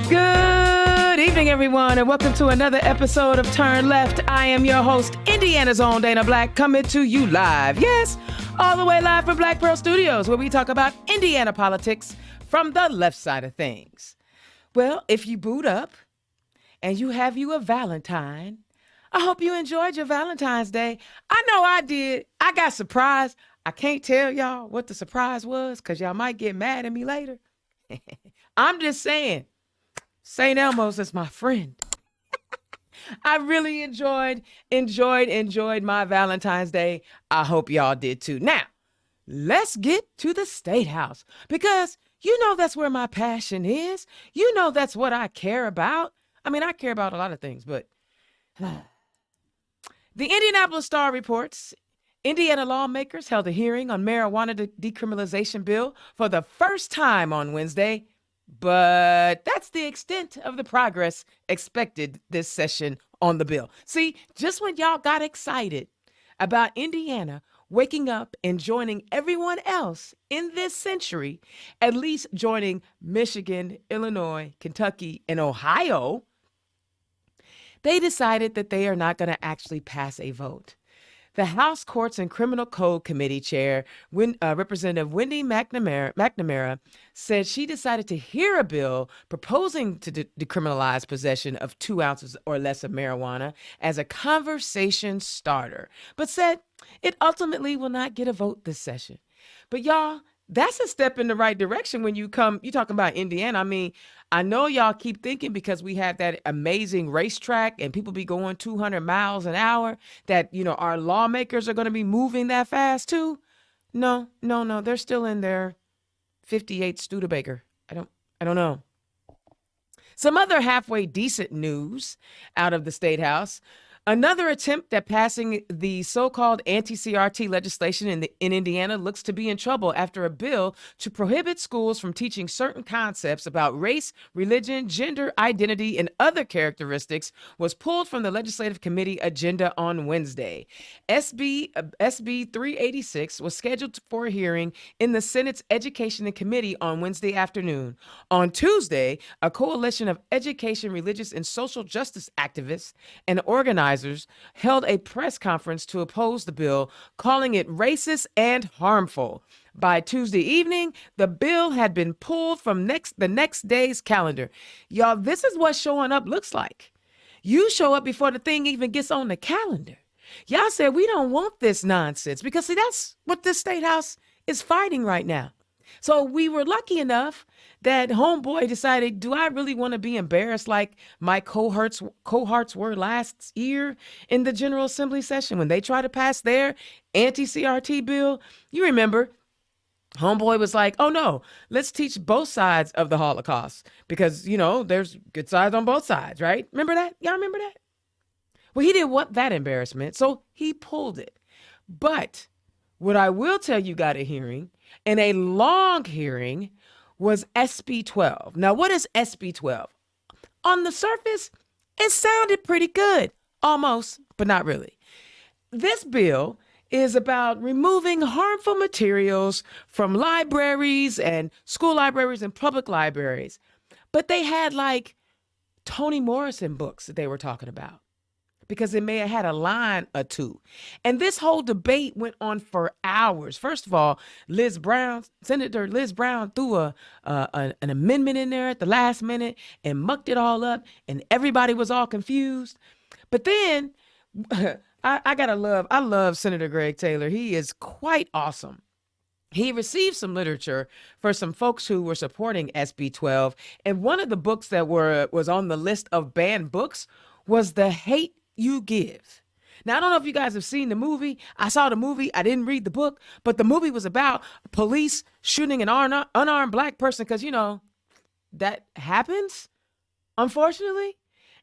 Good evening, everyone, and welcome to another episode of Turn Left. I am your host, Indiana's own Dana Black, coming to you live. Yes, all the way live from Black Pearl Studios, where we talk about Indiana politics from the left side of things. Well, if you boot up and you have you a Valentine, I hope you enjoyed your Valentine's Day. I know I did. I got surprised. I can't tell y'all what the surprise was because y'all might get mad at me later. I'm just saying. St. Elmo's is my friend. I really enjoyed my Valentine's Day. I hope y'all did too. Now, let's get to the State House because you know that's where my passion is. You know that's what I care about. I mean, I care about a lot of things, but the Indianapolis Star reports Indiana lawmakers held a hearing on marijuana decriminalization bill for the first time on Wednesday. But that's the extent of the progress expected this session on the bill. See, just when y'all got excited about Indiana waking up and joining everyone else in this century, at least joining Michigan, Illinois, Kentucky, and Ohio, they decided that they are not going to actually pass a vote. The House Courts and Criminal Code Committee Chair, Representative Wendy McNamara, said she decided to hear a bill proposing to decriminalize possession of 2 ounces or less of marijuana as a conversation starter, but said it ultimately will not get a vote this session. But y'all, that's a step in the right direction when you're talking about Indiana. I mean, I know y'all keep thinking because we have that amazing racetrack and people be going 200 miles an hour that, you know, our lawmakers are going to be moving that fast too. No. They're still in their 58 Studebaker. I don't know. Some other halfway decent news out of the State House. Another attempt at passing the so-called anti-CRT legislation in Indiana looks to be in trouble after a bill to prohibit schools from teaching certain concepts about race, religion, gender identity, and other characteristics was pulled from the legislative committee agenda on Wednesday. SB 386 was scheduled for a hearing in the Senate's Education Committee on Wednesday afternoon. On Tuesday, a coalition of education, religious, and social justice activists and organizers held a press conference to oppose the bill, calling it racist and harmful. By Tuesday evening, the bill had been pulled from the next day's calendar. Y'all, this is what showing up looks like. You show up before the thing even gets on the calendar. Y'all said we don't want this nonsense because, see, that's what the State House is fighting right now. So we were lucky enough that homeboy decided, do I really want to be embarrassed like my cohorts were last year in the General Assembly session when they tried to pass their anti-CRT bill? You remember, homeboy was like, oh no, let's teach both sides of the Holocaust because, you know, there's good sides on both sides, right? Remember that? Y'all remember that? Well, he didn't want that embarrassment, so he pulled it. But what I will tell you got a hearing, and a long hearing, was SB 12. Now, what is SB 12? On the surface, it sounded pretty good. Almost, but not really. This bill is about removing harmful materials from libraries and school libraries and public libraries. But they had like Toni Morrison books that they were talking about, because it may have had a line or two. And this whole debate went on for hours. First of all, Senator Liz Brown threw an amendment in there at the last minute and mucked it all up, and everybody was all confused. But then I love Senator Greg Taylor. He is quite awesome. He received some literature for some folks who were supporting SB 12. And one of the books that was on the list of banned books was The Hate You Give. Now, I don't know if you guys have seen the movie. I saw the movie. I didn't read the book, but the movie was about police shooting an unarmed black person because, you know, that happens, unfortunately.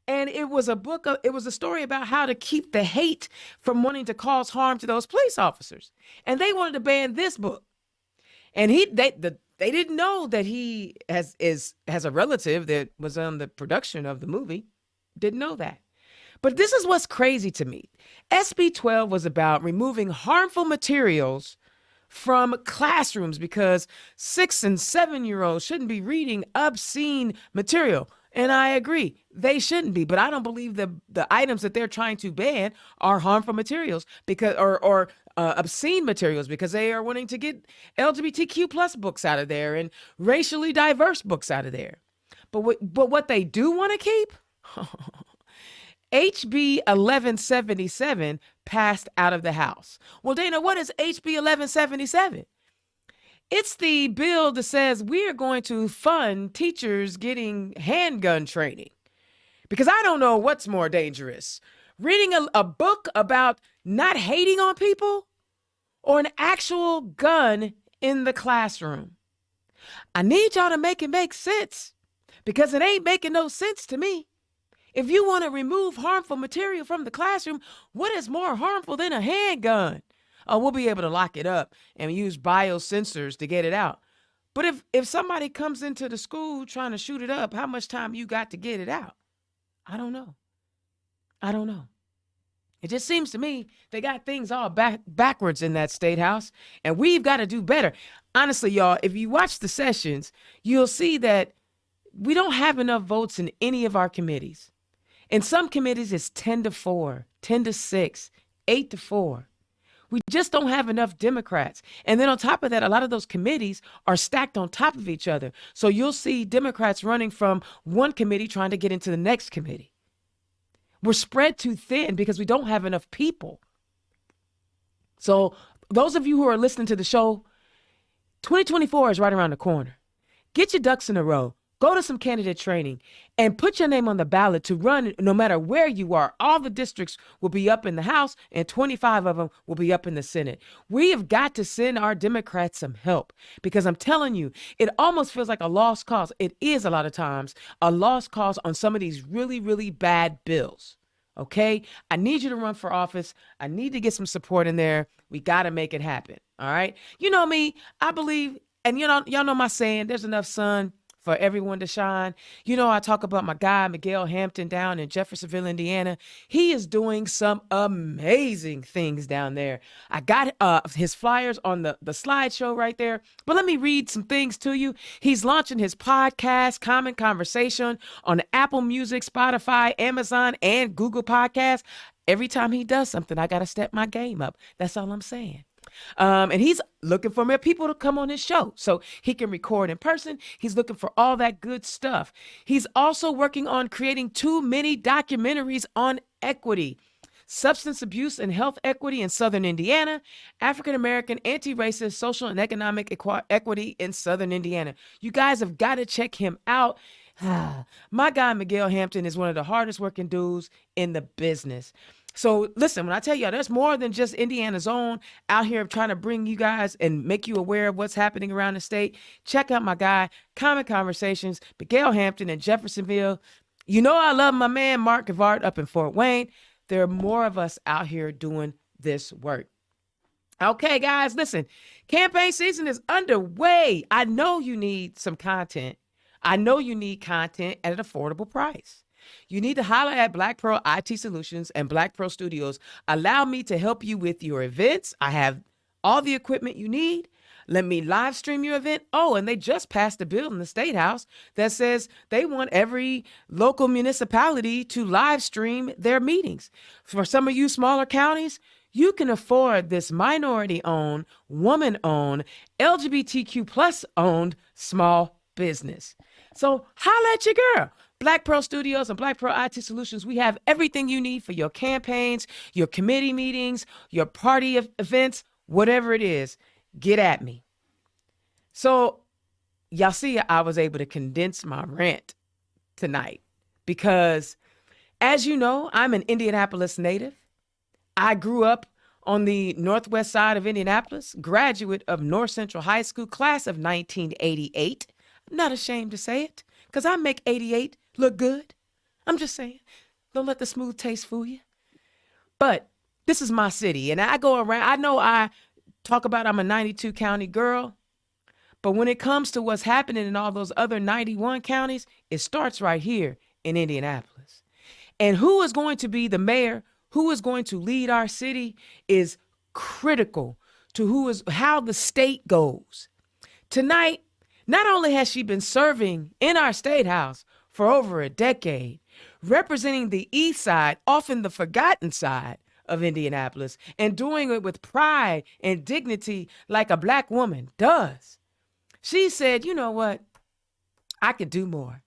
And it was a story about how to keep the hate from wanting to cause harm to those police officers. And they wanted to ban this book. And they didn't know that he has a relative that was on the production of the movie. Didn't know that. But this is what's crazy to me. SB 12 was about removing harmful materials from classrooms because 6- and 7-year-olds shouldn't be reading obscene material. And I agree, they shouldn't be. But I don't believe the items that they're trying to ban are harmful materials because or obscene materials, because they are wanting to get LGBTQ plus books out of there and racially diverse books out of there. But what they do want to keep, HB 1177 passed out of the House. Well, Dana, what is HB 1177? It's the bill that says we are going to fund teachers getting handgun training. Because I don't know what's more dangerous, reading a book about not hating on people or an actual gun in the classroom. I need y'all to make it make sense, because it ain't making no sense to me. If you want to remove harmful material from the classroom, what is more harmful than a handgun? Oh, we'll be able to lock it up and use biosensors to get it out. But if somebody comes into the school trying to shoot it up, how much time you got to get it out? I don't know. I don't know. It just seems to me they got things all backwards in that state house, and we've got to do better. Honestly, y'all, if you watch the sessions, you'll see that we don't have enough votes in any of our committees. In some committees, it's 10-4, 10-6, 8-4. We just don't have enough Democrats. And then on top of that, a lot of those committees are stacked on top of each other. So you'll see Democrats running from one committee trying to get into the next committee. We're spread too thin because we don't have enough people. So those of you who are listening to the show, 2024 is right around the corner. Get your ducks in a row. Go to some candidate training and put your name on the ballot to run no matter where you are. All the districts will be up in the House and 25 of them will be up in the Senate. We have got to send our Democrats some help, because I'm telling you, it almost feels like a lost cause. It is a lot of times a lost cause on some of these really, really bad bills. Okay? I need you to run for office. I need to get some support in there. We got to make it happen. All right? You know me, I believe, and y'all know my saying, there's enough sun for everyone to shine. You know, I talk about my guy, Miguel Hampton, down in Jeffersonville, Indiana. He is doing some amazing things down there. I got his flyers on the slideshow right there. But let me read some things to you. He's launching his podcast, Common Conversation, on Apple Music, Spotify, Amazon, and Google Podcasts. Every time he does something, I got to step my game up. That's all I'm saying. And he's looking for more people to come on his show so he can record in person. He's looking for all that good stuff. He's also working on creating 2 mini documentaries on equity: substance abuse and health equity in Southern Indiana, African-American anti-racist social and economic equity in Southern Indiana. You guys have got to check him out. My guy, Miguel Hampton, is one of the hardest working dudes in the business. So listen, when I tell you, there's more than just Indiana's Own out here trying to bring you guys and make you aware of what's happening around the state. Check out my guy, Common Conversations, Miguel Hampton in Jeffersonville. You know I love my man, Mark Gavard, up in Fort Wayne. There are more of us out here doing this work. Okay, guys, listen, campaign season is underway. I know you need some content. I know you need content at an affordable price. You need to holler at Black Pearl IT Solutions and Black Pearl Studios. Allow me to help you with your events. I have all the equipment you need. Let me live stream your event. Oh, and they just passed a bill in the State House that says they want every local municipality to live stream their meetings. For some of you smaller counties, you can afford this minority-owned, woman-owned, LGBTQ plus owned small business. So holla at your girl. Black Pearl Studios and Black Pearl IT Solutions, we have everything you need for your campaigns, your committee meetings, your party events, whatever it is, get at me. So y'all see, I was able to condense my rant tonight because, as you know, I'm an Indianapolis native. I grew up on the northwest side of Indianapolis, graduate of North Central High School, class of 1988. I'm not ashamed to say it, because I make 88 look good. I'm just saying. Don't let the smooth taste fool you. But this is my city, and I go around. I know I talk about I'm a 92 county girl, but when it comes to what's happening in all those other 91 counties, it starts right here in Indianapolis. And who is going to be the mayor, who is going to lead our city, is critical to how the state goes. Tonight, not only has she been serving in our state house for over a decade, representing the East Side, often the forgotten side of Indianapolis, and doing it with pride and dignity like a Black woman does. She said, you know what? I could do more.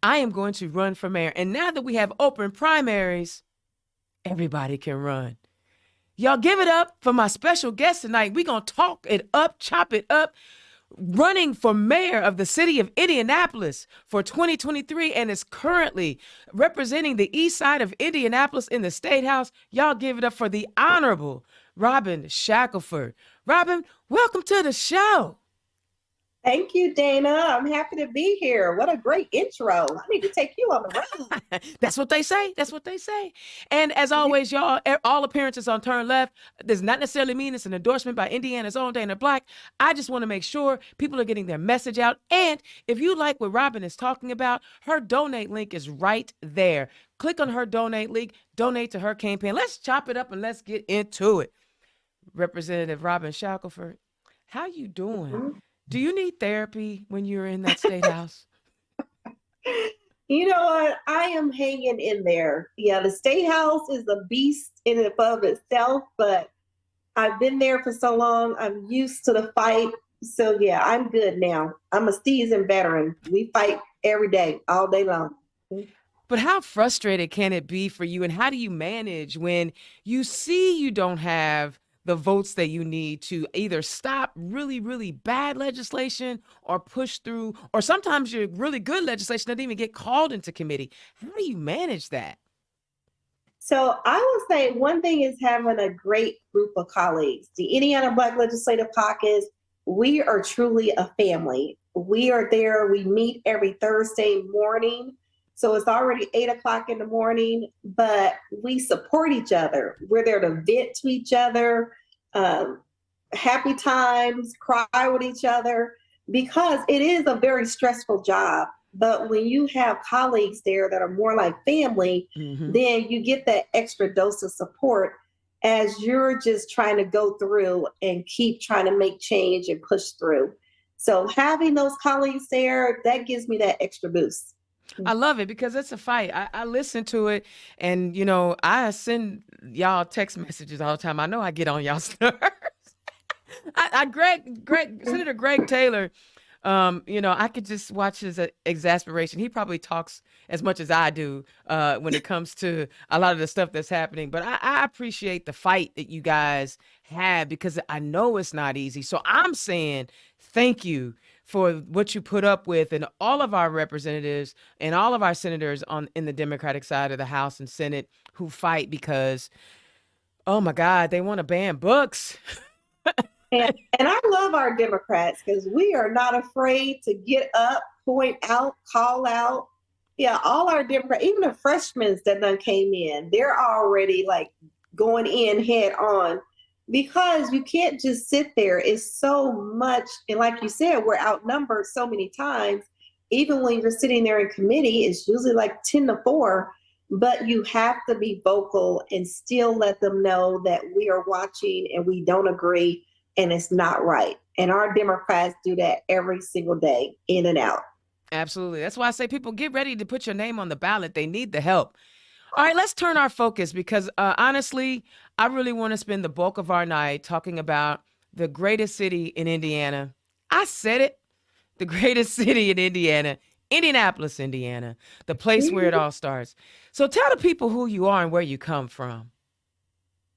I am going to run for mayor. And now that we have open primaries, everybody can run. Y'all give it up for my special guest tonight. We're going to talk it up, chop it up, running for mayor of the city of Indianapolis for 2023 and is currently representing the east side of Indianapolis in the State House. Y'all give it up for the Honorable Robin Shackleford. Robin, welcome to the show. Thank you, Dana. I'm happy to be here. What a great intro. I need to take you on the road. That's what they say. That's what they say. And as always, y'all, all appearances on Turn Left does not necessarily mean it's an endorsement by Indiana's own Dana Black. I just want to make sure people are getting their message out. And if you like what Robin is talking about, her donate link is right there. Click on her donate link, donate to her campaign. Let's chop it up and let's get into it. Representative Robin Shackleford, how you doing? Mm-hmm. Do you need therapy when you're in that State House? You know what? I am hanging in there. Yeah, the State House is a beast in and of itself, but I've been there for so long. I'm used to the fight. So yeah, I'm good now. I'm a seasoned veteran. We fight every day, all day long. But how frustrated can it be for you? And how do you manage when you see you don't have the votes that you need to either stop really, really bad legislation or push through, or sometimes your really good legislation doesn't even get called into committee? How do you manage that? So I will say one thing is having a great group of colleagues. The Indiana Black Legislative Caucus, we are truly a family. We are there. We meet every Thursday morning. So it's already 8:00 in the morning, but we support each other. We're there to vent to each other, happy times, cry with each other, because it is a very stressful job. But when you have colleagues there that are more like family, then you get that extra dose of support as you're just trying to go through and keep trying to make change and push through. So having those colleagues there, that gives me that extra boost. I love it because it's a fight. I listen to it, and you know, I send y'all text messages all the time. I know I get on y'all's nerves. Senator Greg Taylor, you know, I could just watch his exasperation. He probably talks as much as I do when it comes to a lot of the stuff that's happening. But I appreciate the fight that you guys have because I know it's not easy. So I'm saying thank you for what you put up with, and all of our representatives and all of our senators in the Democratic side of the House and Senate who fight because, oh my God, they want to ban books. and I love our Democrats because we are not afraid to get up, point out, call out. Yeah, all our Democrats, even the freshmen that done came in, they're already like going in head on. Because you can't just sit there. It's so much. And like you said, we're outnumbered so many times. Even when you're sitting there in committee, it's usually like 10-4. But you have to be vocal and still let them know that we are watching and we don't agree and it's not right. And our Democrats do that every single day, in and out. Absolutely. That's why I say people get ready to put your name on the ballot. They need the help. All right, let's turn our focus because honestly, I really want to spend the bulk of our night talking about the greatest city in Indiana. I said it, the greatest city in Indiana, Indianapolis, Indiana, the place where it all starts. So tell the people who you are and where you come from.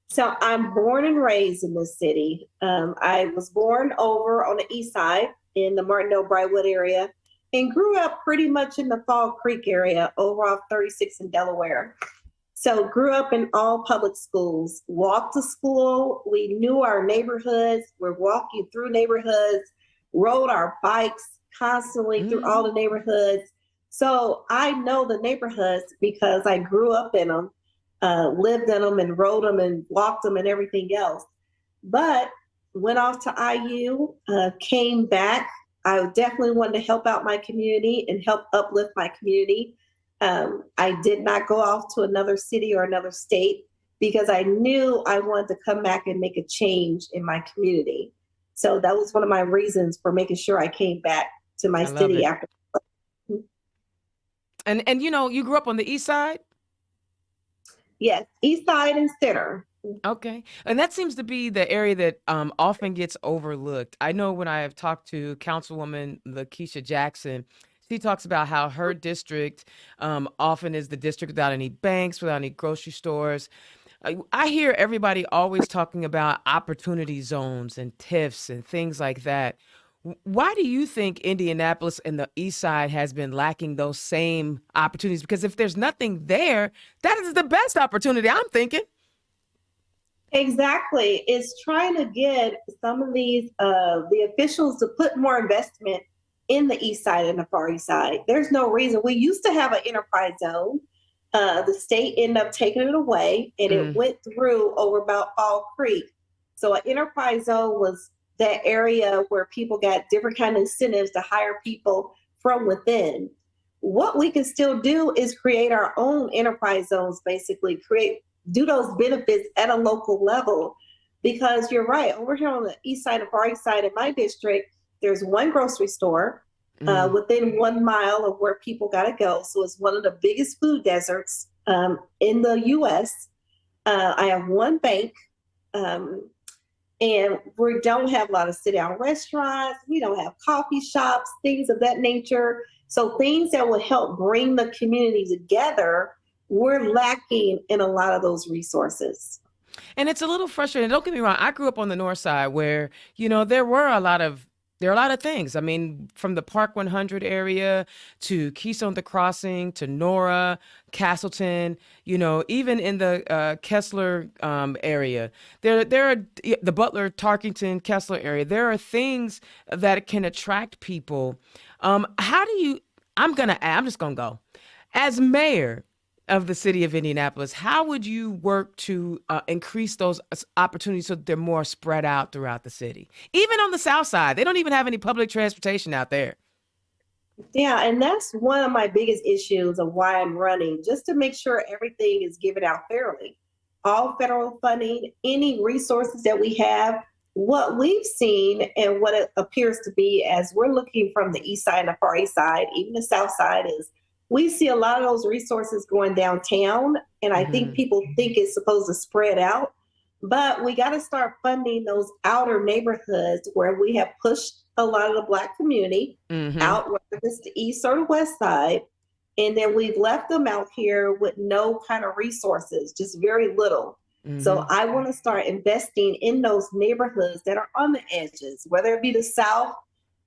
So I'm born and raised in this city. I was born over on the east side in the Martindale-Brightwood area, and grew up pretty much in the Fall Creek area over off 36 in Delaware. So grew up in all public schools, walked to school. We knew our neighborhoods. We're walking through neighborhoods, rode our bikes constantly through all the neighborhoods. So I know the neighborhoods because I grew up in them, lived in them and rode them and walked them and everything else. But went off to IU, came back. I definitely wanted to help out my community and help uplift my community. I did not go off to another city or another state because I knew I wanted to come back and make a change in my community. So that was one of my reasons for making sure I came back to my city after. And you grew up on the east side? Yes, East Side and Center. Okay. And that seems to be the area that often gets overlooked. I know when I have talked to Councilwoman Lakeisha Jackson, she talks about how her district often is the district without any banks, without any grocery stores. I hear everybody always talking about opportunity zones and TIFs and things like that. Why do you think Indianapolis and the East Side has been lacking those same opportunities? Because if there's nothing there, that is the best opportunity, I'm thinking. Exactly. It's trying to get some of these the officials to put more investment in the east side and the far east side. There's no reason. We used to have an enterprise zone. The state ended up taking it away and it Mm, went through over about Fall Creek. So an enterprise zone was that area where people got different kind of incentives to hire people from within. What we can still do is create our own enterprise zones, basically create do those benefits at a local level. Because you're right, over here on the east side and far east side of my district, there's one grocery store mm. within 1 mile of where people got to go. So it's one of the biggest food deserts in the US. I have one bank, um, and we don't have a lot of sit down restaurants. We don't have coffee shops, things of that nature. So things that will help bring the community together, we're lacking in a lot of those resources. And it's a little frustrating. Don't get me wrong. I grew up on the north side where, there are a lot of things. I mean, from the Park 100 area to Keystone the Crossing to Nora, Castleton, even in the Kessler area. There are the Butler, Tarkington, Kessler area. There are things that can attract people. How do you I'm just gonna go. As mayor of the city of Indianapolis, how would you work to increase those opportunities so that they're more spread out throughout the city? Even on the south side, they don't even have any public transportation out there. Yeah, and that's one of my biggest issues of why I'm running, just to make sure everything is given out fairly. All federal funding, any resources that we have, what we've seen and what it appears to be as we're looking from the east side and the far east side, even the south side, is we see a lot of those resources going downtown. And I think Hmm. people think it's supposed to spread out. But we got to start funding those outer neighborhoods where we have pushed a lot of the Black community Hmm. out, whether it's the east or the west side. And then we've left them out here with no kind of resources, just very little. So Hmm. I want to start investing in those neighborhoods that are on the edges, whether it be the south,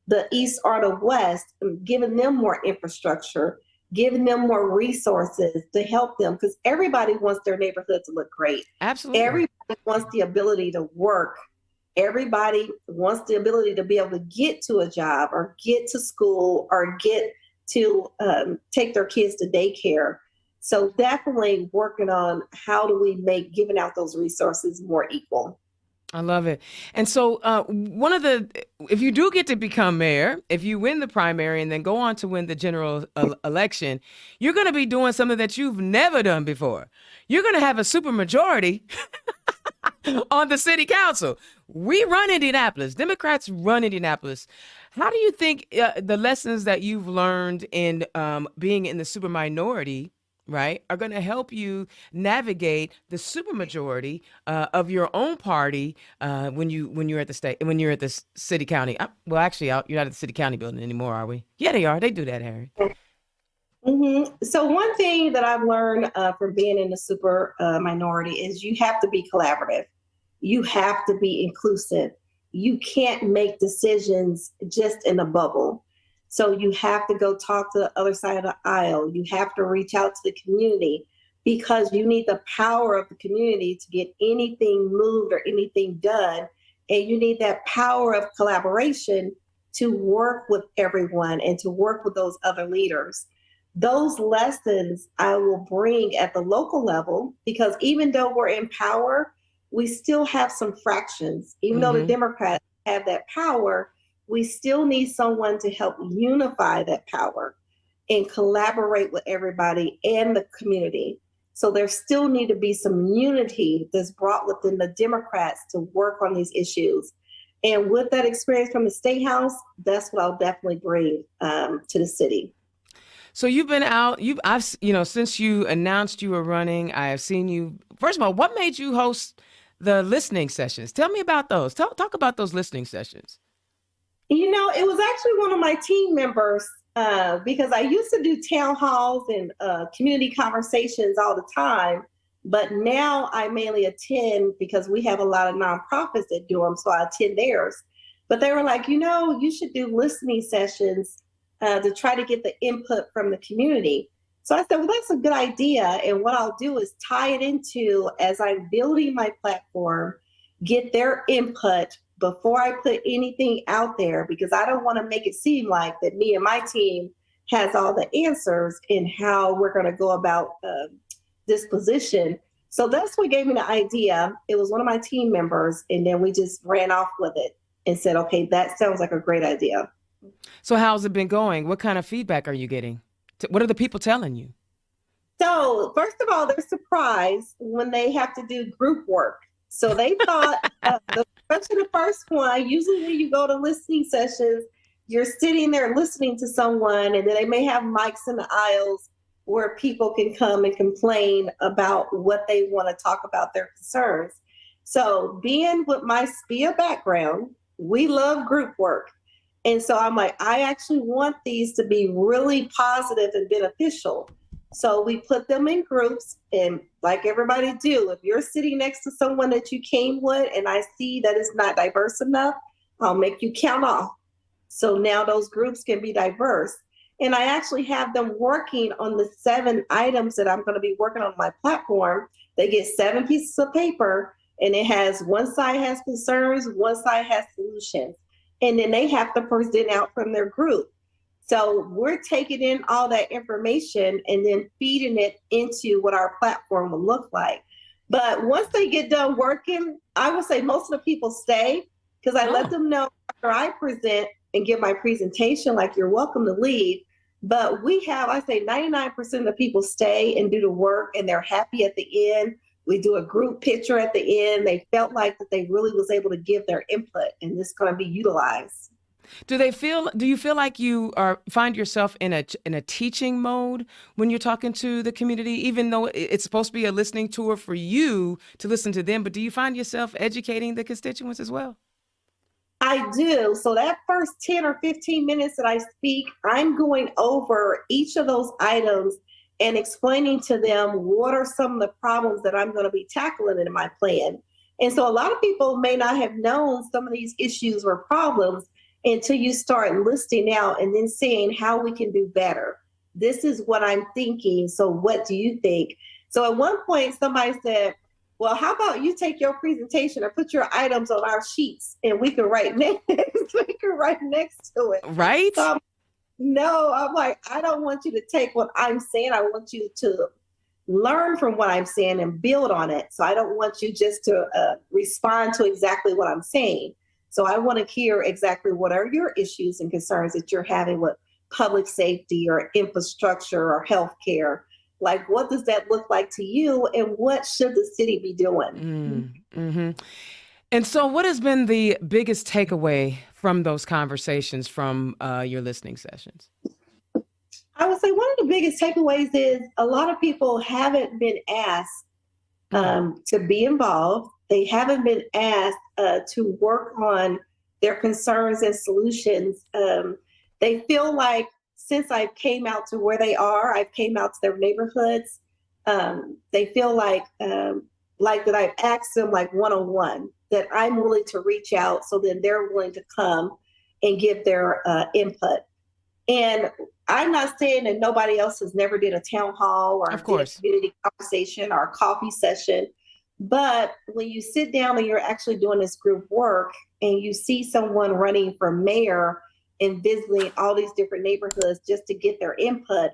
the east, or the west, giving them more infrastructure, giving them more resources to help them, because everybody wants their neighborhood to look great. Absolutely. Everybody wants the ability to work. Everybody wants the ability to be able to get to a job or get to school or get to take their kids to daycare. So definitely working on how do we make giving out those resources more equal. I love it. And so, if you do get to become mayor, if you win the primary and then go on to win the general election, you're going to be doing something that you've never done before. You're going to have a supermajority on the city council. We run Indianapolis. Democrats run Indianapolis. How do you think the lessons that you've learned in being in the super minority, right, are going to help you navigate the supermajority of your own party when you're at the state when you're at the city county? Well, actually, you're not at the city county building anymore, are we? Yeah, they are. They do that, Harry. So one thing that I've learned from being in the super minority is you have to be collaborative. You have to be inclusive. You can't make decisions just in a bubble. So you have to go talk to the other side of the aisle. You have to reach out to the community because you need the power of the community to get anything moved or anything done. And you need that power of collaboration to work with everyone and to work with those other leaders. Those lessons I will bring at the local level because even though we're in power, we still have some fractions. Even though the Mm-hmm. Democrats have that power, we still need someone to help unify that power and collaborate with everybody and the community. So there still need to be some unity that's brought within the Democrats to work on these issues. And with that experience from the state house, that's what I'll definitely bring to the city. So you've been out. Since you announced you were running, I have seen you. First of all, what made you host the listening sessions? Tell me about those. Talk about those listening sessions. It was actually one of my team members because I used to do town halls and community conversations all the time. But now I mainly attend because we have a lot of nonprofits that do them. So I attend theirs. But they were like, you should do listening sessions to try to get the input from the community. So I said, well, that's a good idea. And what I'll do is tie it into, as I'm building my platform, get their input before I put anything out there, because I don't want to make it seem like that me and my team has all the answers in how we're going to go about this position. So that's what gave me the idea. It was one of my team members, and then we just ran off with it and said, okay, that sounds like a great idea. So how's it been going? What kind of feedback are you getting? What are the people telling you? So first of all, they're surprised when they have to do group work. So they thought, especially the first one, usually when you go to listening sessions, you're sitting there listening to someone, and then they may have mics in the aisles where people can come and complain about what they want to talk about, their concerns. So being with my SPIA background, we love group work. And so I'm like, I actually want these to be really positive and beneficial. So we put them in groups, and like everybody do, if you're sitting next to someone that you came with and I see that it's not diverse enough, I'll make you count off. So now those groups can be diverse. And I actually have them working on the 7 items that I'm going to be working on my platform. They get 7 pieces of paper, and it has one side has concerns, one side has solutions. And then they have to present out from their group. So we're taking in all that information and then feeding it into what our platform will look like. But once they get done working, I would say most of the people stay, because I let them know after I present and give my presentation, like, you're welcome to leave. But we have, I say 99% of the people stay and do the work, and they're happy at the end. We do a group picture at the end. They felt like that they really was able to give their input, and this is going to be utilized. Do you feel like you find yourself in a teaching mode when you're talking to the community, even though it's supposed to be a listening tour for you to listen to them, but do you find yourself educating the constituents as well? I do. So that first 10 or 15 minutes that I speak, I'm going over each of those items and explaining to them what are some of the problems that I'm going to be tackling in my plan. And so a lot of people may not have known some of these issues or problems until you start listing out and then saying how we can do better. This is what I'm thinking. So what do you think? So at one point, somebody said, well, how about you take your presentation or put your items on our sheets and we can write next, to it. Right? So no, I'm like, I don't want you to take what I'm saying. I want you to learn from what I'm saying and build on it. So I don't want you just to respond to exactly what I'm saying. So I want to hear exactly what are your issues and concerns that you're having with public safety or infrastructure or healthcare. Like, what does that look like to you, and what should the city be doing? Mm-hmm. And so what has been the biggest takeaway from those conversations from your listening sessions? I would say one of the biggest takeaways is a lot of people haven't been asked to be involved. They haven't been asked to work on their concerns and solutions. They feel like since I came out to where they are, I came out to their neighborhoods. They feel like that I've asked them like one-on-one, that I'm willing to reach out, so then they're willing to come and give their input. And I'm not saying that nobody else has never did a town hall or Of course. did a community conversation or a coffee session. But when you sit down and you're actually doing this group work and you see someone running for mayor and visiting all these different neighborhoods just to get their input,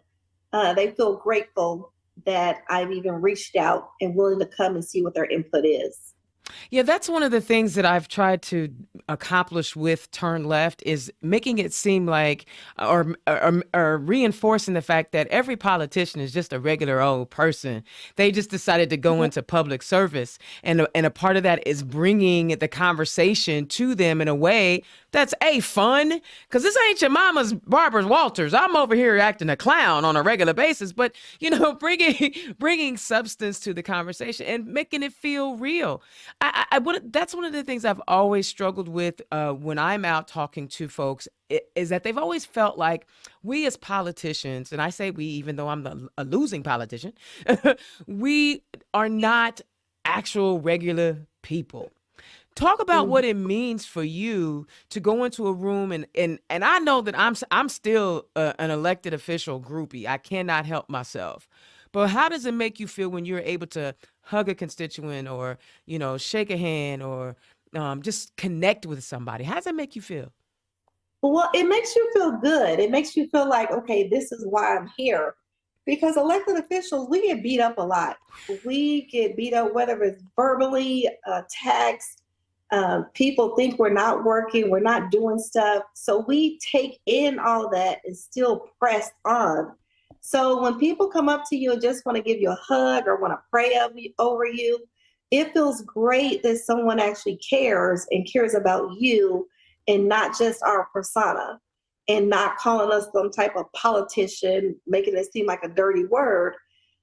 they feel grateful that I've even reached out and willing to come and see what their input is. Yeah, that's one of the things that I've tried to accomplish with Turn Left is making it seem like or reinforcing the fact that every politician is just a regular old person. They just decided to go into public service, and a part of that is bringing the conversation to them in a way that's fun, because this ain't your mama's Barbara Walters. I'm over here acting a clown on a regular basis, but bringing substance to the conversation and making it feel real. That's one of the things I've always struggled with when I'm out talking to folks is that they've always felt like we as politicians, and I say we even though I'm a losing politician, we are not actual regular people. Talk about what it means for you to go into a room and I know that I'm still an elected official groupie. I cannot help myself. But how does it make you feel when you're able to hug a constituent or, shake a hand or just connect with somebody? How does that make you feel? Well, it makes you feel good. It makes you feel like, okay, this is why I'm here. Because elected officials, we get beat up a lot. We get beat up, whether it's verbally, text, people think we're not working, we're not doing stuff. So we take in all of that and still press on. So when people come up to you and just want to give you a hug or want to pray over you, it feels great that someone actually cares and cares about you and not just our persona and not calling us some type of politician, making it seem like a dirty word.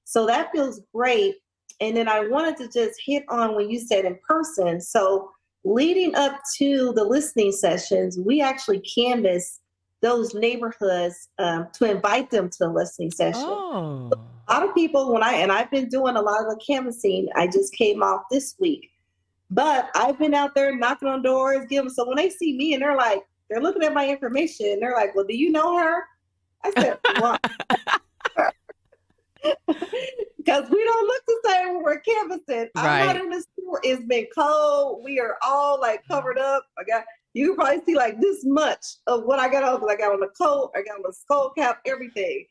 So that feels great. And then I wanted to just hit on when you said in person. So leading up to the listening sessions, we actually canvass those neighborhoods to invite them to the listening session. Oh. A lot of people, I've been doing a lot of the canvassing. I just came off this week, but I've been out there knocking on doors, giving. So when they see me and they're looking at my information, and they're like, "Well, do you know her?" I said, "Well," because we don't look the same when we're canvassing. I'm not Right. in the store. It's been cold. We are all like covered up. You can probably see like this much of what I got on. Because I got on the coat, I got on the skull cap, everything.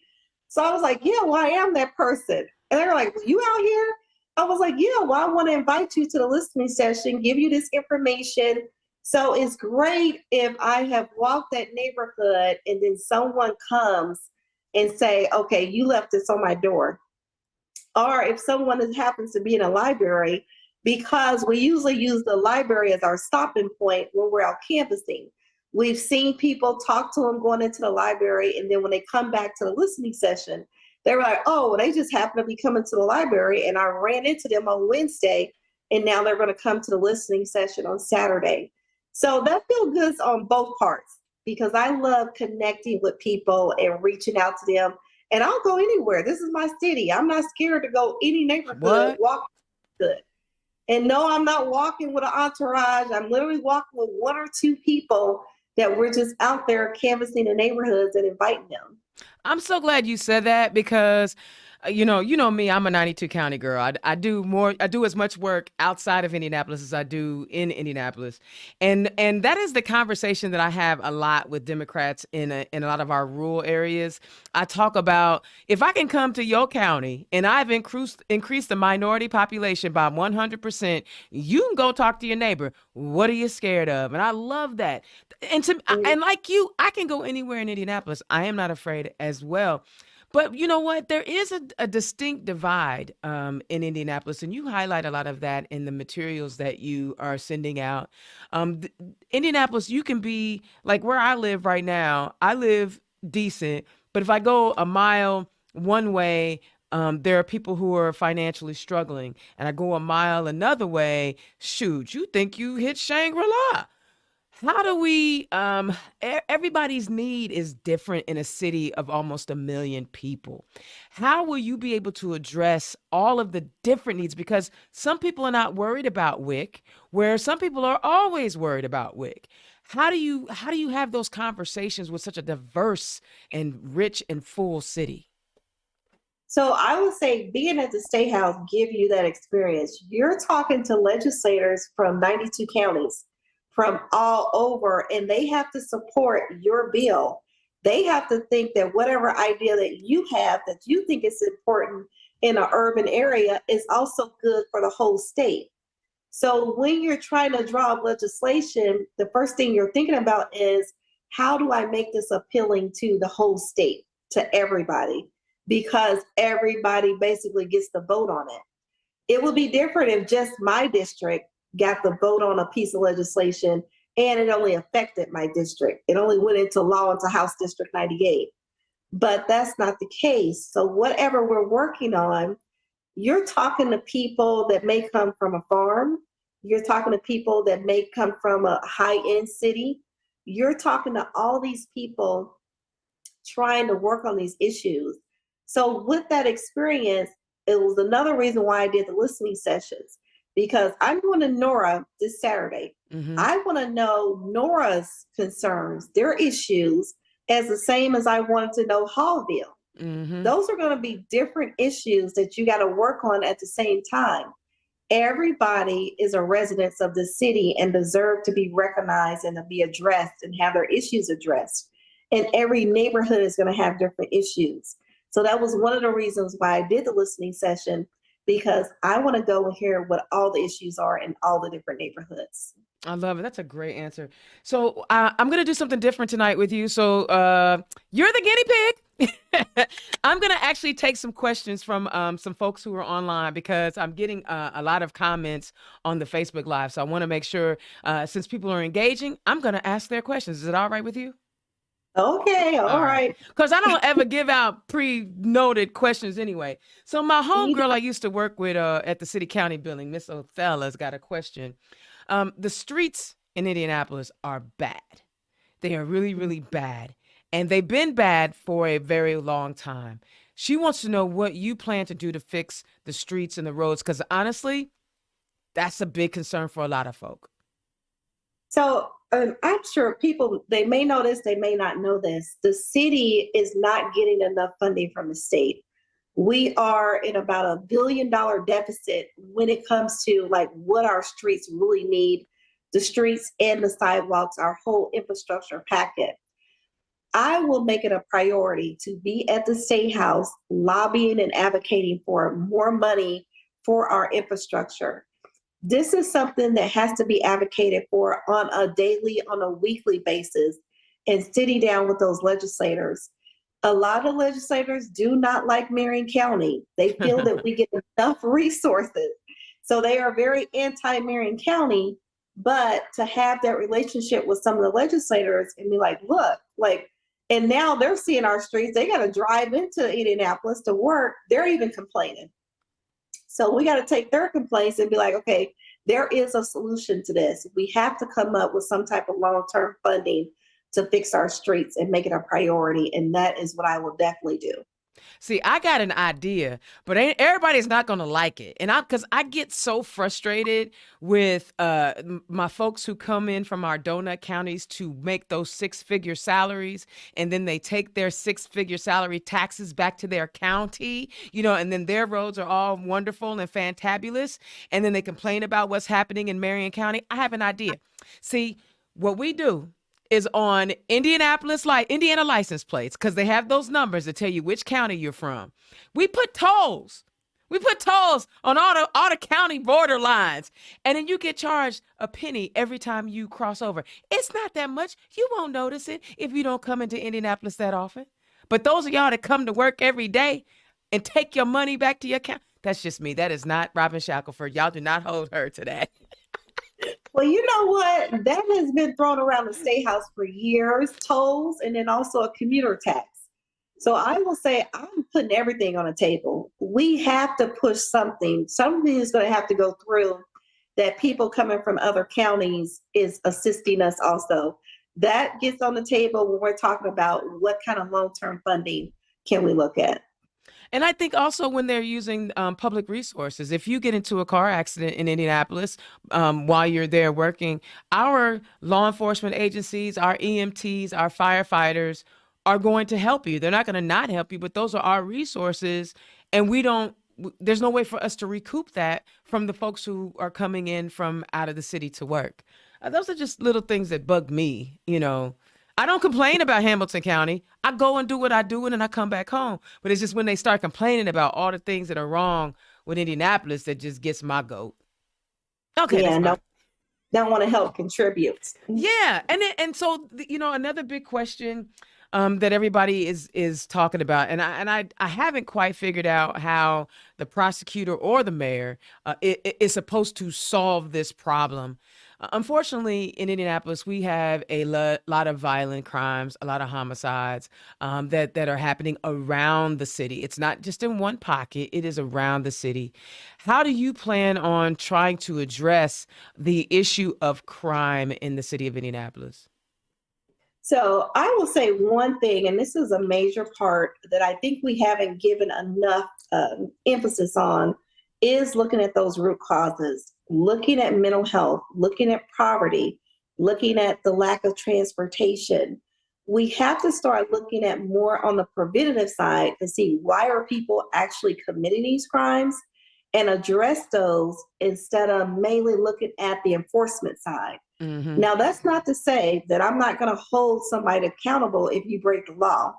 So I was like, yeah, well, I am that person. And they were like, well, you out here? I was like, yeah, well, I want to invite you to the listening session, give you this information. So it's great if I have walked that neighborhood and then someone comes and say, okay, you left this on my door. Or if someone happens to be in a library, because we usually use the library as our stopping point when we're out canvassing. We've seen people talk to them going into the library, and then when they come back to the listening session, they were like, oh, well, they just happened to be coming to the library, and I ran into them on Wednesday, and now they're going to come to the listening session on Saturday. So that feels good on both parts because I love connecting with people and reaching out to them. And I'll go anywhere. This is my city. I'm not scared to go any neighborhood, What? walk good. And no, I'm not walking with an entourage. I'm literally walking with one or two people that we're just out there canvassing the neighborhoods and inviting them. I'm so glad you said that because, you know me. I'm a 92 county girl. I do as much work outside of Indianapolis as I do in Indianapolis, and that is the conversation that I have a lot with Democrats in a lot of our rural areas. I talk about if I can come to your county and I've increased the minority population by 100%, you can go talk to your neighbor. What are you scared of? And I love that. And like you, I can go anywhere in Indianapolis. I am not afraid as well. But you know what? There is a distinct divide in Indianapolis, and you highlight a lot of that in the materials that you are sending out. Indianapolis, you can be like where I live right now. I live decent, but if I go a mile one way, there are people who are financially struggling, and I go a mile another way. Shoot, you think you hit Shangri-La? How do we everybody's need is different in a city of almost 1 million people. How will you be able to address all of the different needs, because some people are not worried about WIC, where some people are always worried about WIC. How do you have those conversations with such a diverse and rich and full city? So I would say being at the State House give you that experience. You're talking to legislators from 92 counties, from all over, and they have to support your bill. They have to think that whatever idea that you have that you think is important in an urban area is also good for the whole state. So when you're trying to draw up legislation, the first thing you're thinking about is how do I make this appealing to the whole state, to everybody? Because everybody basically gets to vote on it. It would be different if just my district got the vote on a piece of legislation and it only affected my district. It only went into law into House District 98. But that's not the case. So whatever we're working on, you're talking to people that may come from a farm. You're talking to people that may come from a high-end city. You're talking to all these people trying to work on these issues. So with that experience, it was another reason why I did the listening sessions, because I'm going to Nora this Saturday. Mm-hmm. I want to know Nora's concerns, their issues, as the same as I wanted to know Hallville. Mm-hmm. Those are going to be different issues that you got to work on at the same time. Everybody is a resident of the city and deserve to be recognized and to be addressed and have their issues addressed. And every neighborhood is going to have different issues. So that was one of the reasons why I did the listening session, because I want to go and hear what all the issues are in all the different neighborhoods. I love it. That's a great answer. So I'm going to do something different tonight with you. So you're the guinea pig. I'm going to actually take some questions from some folks who are online, because I'm getting a lot of comments on the Facebook Live. So I want to make sure, since people are engaging, I'm going to ask their questions. Is it all right with you? Okay, all All right. right. Because I don't ever give out pre-noted questions anyway. So my homegirl I used to work with at the city county building, Miss Othello's got a question. The streets in Indianapolis are bad. They are really, really bad. And they've been bad for a very long time. She wants to know what you plan to do to fix the streets and the roads, because honestly, that's a big concern for a lot of folk. So I'm sure people, they may know this, they may not know this. The city is not getting enough funding from the state. We are in about $1 billion deficit when it comes to like what our streets really need, the streets and the sidewalks, our whole infrastructure packet. I will make it a priority to be at the State House lobbying and advocating for more money for our infrastructure. This is something that has to be advocated for on a daily, on a weekly basis, and sitting down with those legislators. A lot of legislators do not like Marion County. They feel that we get enough resources. So they are very anti-Marion County, but to have that relationship with some of the legislators and be like, look, like, and now they're seeing our streets, they got to drive into Indianapolis to work. They're even complaining. So we got to take their complaints and be like, okay, there is a solution to this. We have to come up with some type of long-term funding to fix our streets and make it a priority. And that is what I will definitely do. See, I got an idea, but everybody's not going to like it. And because I get so frustrated with my folks who come in from our donut counties to make those six-figure salaries, and then they take their six-figure salary taxes back to their county, and then their roads are all wonderful and fantabulous, and then they complain about what's happening in Marion County. I have an idea. See, what we do is on Indiana license plates, because they have those numbers that tell you which county you're from. We put tolls. We put tolls on all the county border lines, and then you get charged a penny every time you cross over. It's not that much. You won't notice it if you don't come into Indianapolis that often. But those of y'all that come to work every day and take your money back to your county, that's just me. That is not Robin Shackleford. Y'all do not hold her to that. Well, you know what? That has been thrown around the State House for years, tolls, and then also a commuter tax. So I will say I'm putting everything on the table. We have to push something. Something is going to have to go through that people coming from other counties is assisting us also. That gets on the table when we're talking about what kind of long-term funding can we look at. And I think also when they're using public resources, if you get into a car accident in Indianapolis while you're there working, our law enforcement agencies, our EMTs, our firefighters are going to help you. They're not going to not help you, but those are our resources. And there's no way for us to recoup that from the folks who are coming in from out of the city to work. Those are just little things that bug me. I don't complain about Hamilton County. I go and do what I do, and then I come back home. But it's just when they start complaining about all the things that are wrong with Indianapolis that just gets my goat. Okay, that's Yeah, no, fine. don't want to help contribute. Yeah, and so another big question that everybody is talking about, and I haven't quite figured out how the prosecutor or the mayor is supposed to solve this problem. Unfortunately, in Indianapolis, we have a lot of violent crimes, a lot of homicides that are happening around the city. It's not just in one pocket; it is around the city. How do you plan on trying to address the issue of crime in the city of Indianapolis? So I will say one thing, and this is a major part that I think we haven't given enough emphasis on, is looking at those root causes, looking at mental health, looking at poverty, looking at the lack of transportation. We have to start looking at more on the preventative side to see why are people actually committing these crimes and address those instead of mainly looking at the enforcement side. Mm-hmm. Now, that's not to say that I'm not going to hold somebody accountable if you break the law.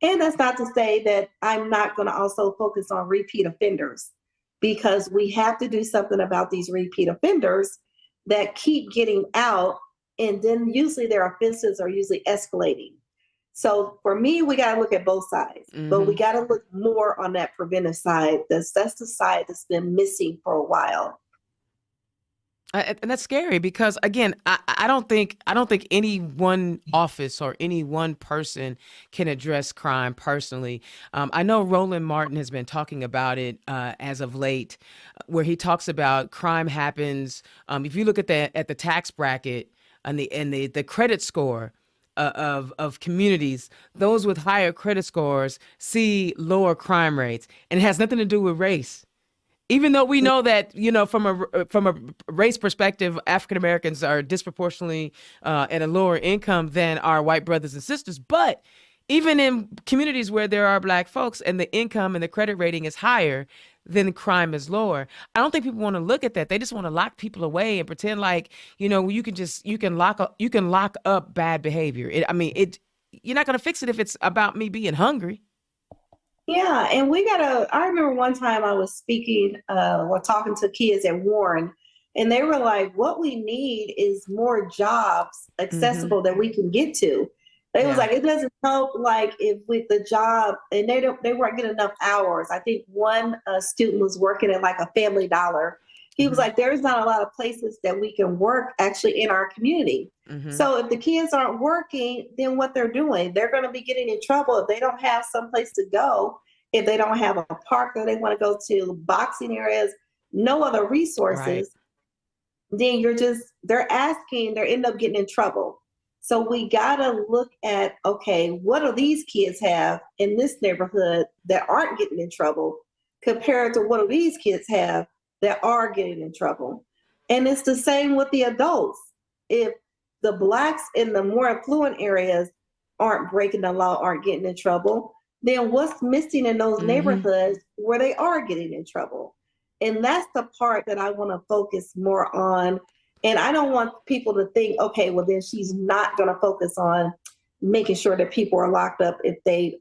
And that's not to say that I'm not going to also focus on repeat offenders, because we have to do something about these repeat offenders that keep getting out. And then usually their offenses are usually escalating. So for me, we got to look at both sides, but we Mm-hmm. got to look more on that preventive side. That's the side that's been missing for a while. And that's scary because again, I don't think any one office or any one person can address crime personally. I know Roland Martin has been talking about it as of late, where he talks about crime happens. If you look at the tax bracket and the credit score of communities, those with higher credit scores see lower crime rates, and it has nothing to do with race. Even though we know that, from a race perspective, African Americans are disproportionately at a lower income than our white brothers and sisters, but even in communities where there are black folks and the income and the credit rating is higher, then crime is lower. I don't think people want to look at that. They just want to lock people away and pretend like, you can lock up bad behavior. You're not going to fix it if it's about me being hungry. Yeah, and I remember one time I was speaking or talking to kids at Warren, and they were like, what we need is more jobs Mm-hmm. accessible that we can get to. They was Yeah. like, it doesn't help like if with the job, and they weren't getting enough hours. I think one student was working at like a Family Dollar. He was Mm-hmm. like, there's not a lot of places that we can work actually in our community. Mm-hmm. So if the kids aren't working, then what they're doing, they're going to be getting in trouble if they don't have some place to go, if they don't have a park that they want to go to, boxing areas, no other Right. resources, then they're end up getting in trouble. So we got to look at, okay, what do these kids have in this neighborhood that aren't getting in trouble compared to what do these kids have that are getting in trouble? And it's the same with the adults. If the blacks in the more affluent areas aren't breaking the law, aren't getting in trouble, then what's missing in those Mm-hmm. neighborhoods where they are getting in trouble? And that's the part that I want to focus more on. And I don't want people to think, okay, well, then she's not going to focus on making sure that people are locked up if they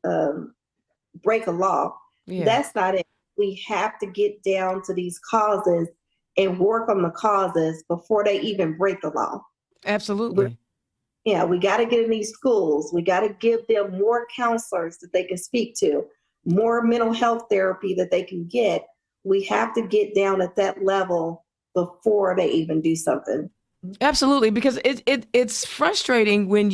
break a law. Yeah. That's not it. We have to get down to these causes and work on the causes before they even break the law. We're, Absolutely. yeah, we got to get in these schools. We got to give them more counselors that they can speak to, more mental health therapy that they can get. We have to get down at that level before they even do something. Absolutely, because it's frustrating when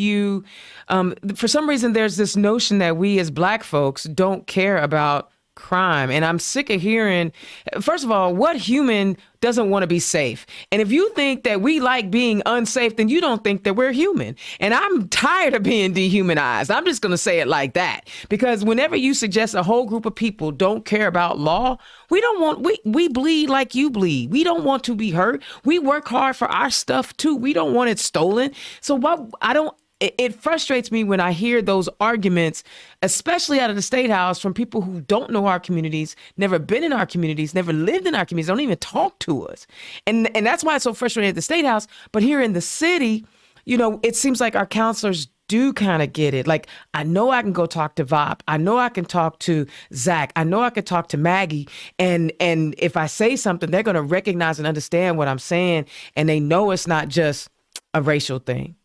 for some reason, there's this notion that we as black folks don't care about crime. And I'm sick of hearing, first of all, what human doesn't want to be safe? And if you think that we like being unsafe, then you don't think that we're human. And I'm tired of being dehumanized. I'm just going to say it like that. Because whenever you suggest a whole group of people don't care about law, we bleed like you bleed. We don't want to be hurt. We work hard for our stuff too. We don't want it stolen. So what I don't it frustrates me when I hear those arguments, especially out of the state house from people who don't know our communities, never been in our communities, never lived in our communities, don't even talk to us. And that's why it's so frustrating at the state house. But here in the city, it seems like our counselors do kind of get it. Like, I know I can go talk to Vop. I know I can talk to Zach. I know I can talk to Maggie. And if I say something, they're going to recognize and understand what I'm saying. And they know it's not just a racial thing.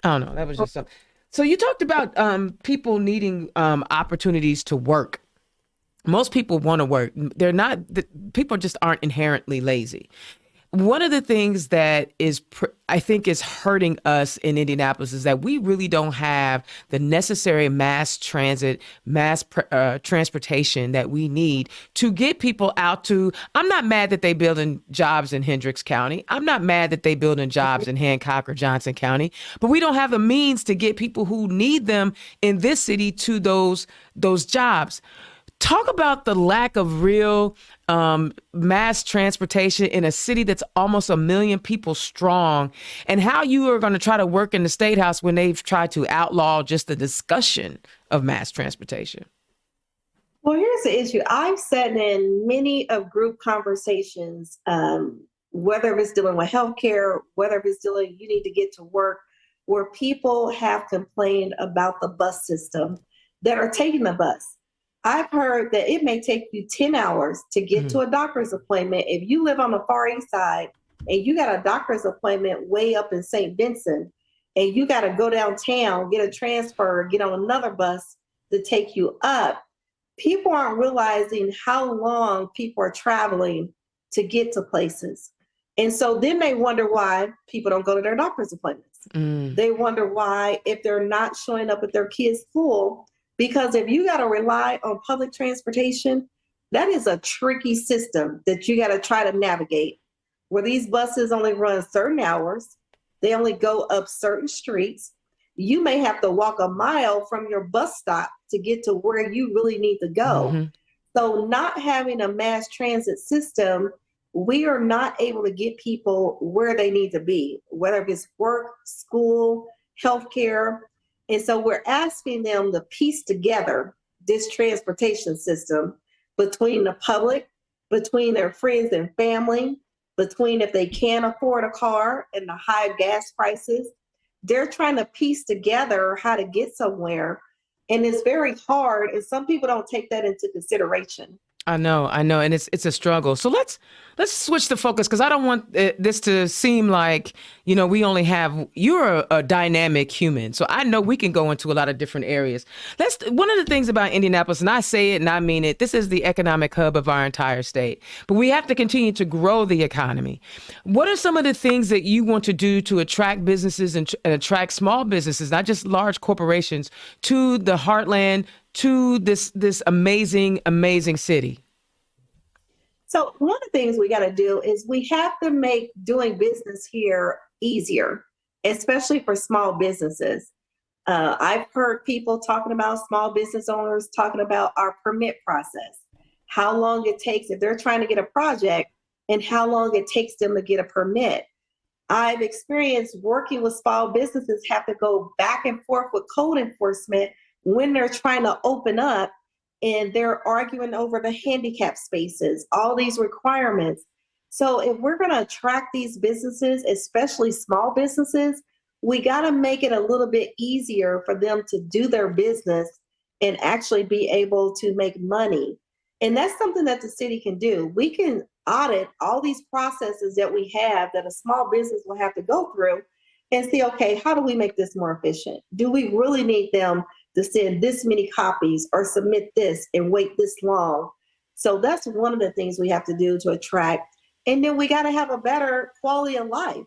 I don't know. That was just something. So you talked about people needing opportunities to work. Most people want to work. They're not, people just aren't inherently lazy. One of the things that I think is hurting us in Indianapolis is that we really don't have the necessary mass transit, transportation that we need to get people out to. I'm not mad that they building jobs in Hendricks County. I'm not mad that they building jobs in Hancock or Johnson County, but we don't have the means to get people who need them in this city to those jobs. Talk about the lack of real mass transportation in a city that's almost 1 million people strong, and how you are going to try to work in the State House when they've tried to outlaw just the discussion of mass transportation. Well, here's the issue. I've sat in many of group conversations, whether it's dealing with healthcare, whether it's dealing, you need to get to work, where people have complained about the bus system that are taking the bus. I've heard that it may take you 10 hours to get to a doctor's appointment. If you live on the Far East Side and you got a doctor's appointment way up in St. Vincent, and you got to go downtown, get a transfer, get on another bus to take you up, people aren't realizing how long people are traveling to get to places. And so then they wonder why people don't go to their doctor's appointments. They wonder why, if they're not showing up at their kids' school, because if you got to rely on public transportation, that is a tricky system that you got to try to navigate, where these buses only run certain hours. They only go up certain streets. You may have to walk a mile from your bus stop to get to where you really need to go. So not having a mass transit system, we are not able to get people where they need to be, whether it's work, school, healthcare. And so we're asking them to piece together this transportation system between the public, between their friends and family, between if they can't afford a car and the high gas prices. They're trying to piece together how to get somewhere. And it's very hard. And some people don't take that into consideration. I know, and it's a struggle. So let's switch the focus, because I don't want this to seem like, we only have, you're a dynamic human. So I know we can go into a lot of different areas. One of the things about Indianapolis, and I say it and I mean it, this is the economic hub of our entire state, but we have to continue to grow the economy. What are some of the things that you want to do to attract businesses and attract small businesses, not just large corporations, to the heartland, to this amazing, amazing city? So one of the things we got to do is we have to make doing business here easier, especially for small businesses. I've heard people talking about, small business owners talking about our permit process, how long it takes if they're trying to get a project and how long it takes them to get a permit. I've experienced working with small businesses have to go back and forth with code enforcement when they're trying to open up, and they're arguing over the handicap spaces, all these requirements. So if we're going to attract these businesses, especially small businesses, we got to make it a little bit easier for them to do their business and actually be able to make money. And that's something that the city can do. We can audit all these processes that we have that a small business will have to go through and see, okay, how do we make this more efficient? Do we really need them to send this many copies or submit this and wait this long? So that's one of the things we have to do to attract. And then we got to have a better quality of life.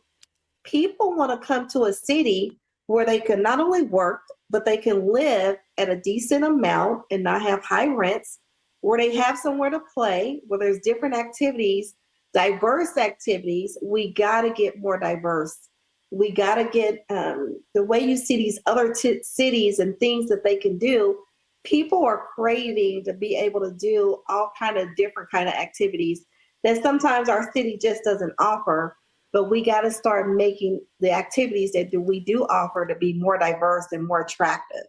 People want to come to a city where they can not only work, but they can live at a decent amount and not have high rents, where they have somewhere to play, where there's different activities, diverse activities. We got to get more diverse. We got to get the way you see these other cities and things that they can do. People are craving to be able to do all kind of different kind of activities that sometimes our city just doesn't offer. But we got to start making the activities that we do offer to be more diverse and more attractive.